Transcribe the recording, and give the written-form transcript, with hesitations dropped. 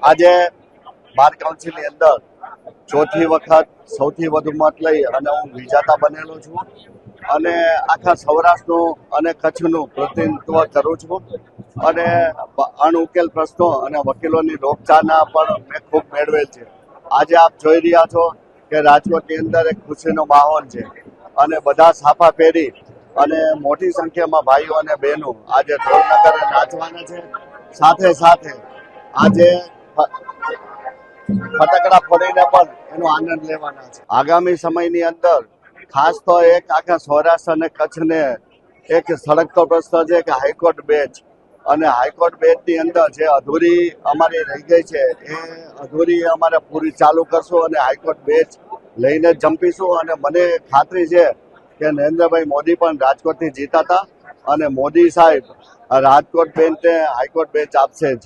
આજે બાર કાઉન્સિલની અંદર ચોથી વખત સૌથી વધુ મત લઈ અને હું વિજેતા બનેલો છું અને આખા સૌરાષ્ટ્રનું અને કચ્છનું પ્રતિનિધિત્વ કરું છું અને અણઉકેલ પ્રશ્નો અને વકીલોની લોકચાહના પણ મેં ખૂબ મેળવેલ છે. આજે આપ જોઈ રહ્યા છો કે રાજકોટની અંદર એક ખુશીનો માહોલ છે અને બધા સાફા પહેરી અને મોટી સંખ્યામાં ભાઈઓ અને બહેનો આજે ઢોલનગરે નાચવાના છે. સાથે સાથે આજે ફટાકડા ફોડીને પણ એનો આનંદ લેવાના છે. આગામી સમયની અંદર ખાસ તો એક આખા સૌરાષ્ટ્ર અને કચ્છને એક સળગતો પ્રશ્ન છે કે હાઈકોર્ટ બેન્ચ અને હાઈકોર્ટ બેન્ચની અંદર જે અધૂરી અમારી રહી ગઈ છે એ અધૂરી અમારે પૂરી ચાલુ કરશું અને હાઈકોર્ટ બેન્ચ લઈને જંપીશું અને મને ખાતરી છે કે નરેન્દ્રભાઈ મોદી પણ રાજકોટથી જીતાતા અને મોદી સાહેબ રાજકોટ બેન્ચને હાઈકોર્ટ બેન્ચ આપશે જ.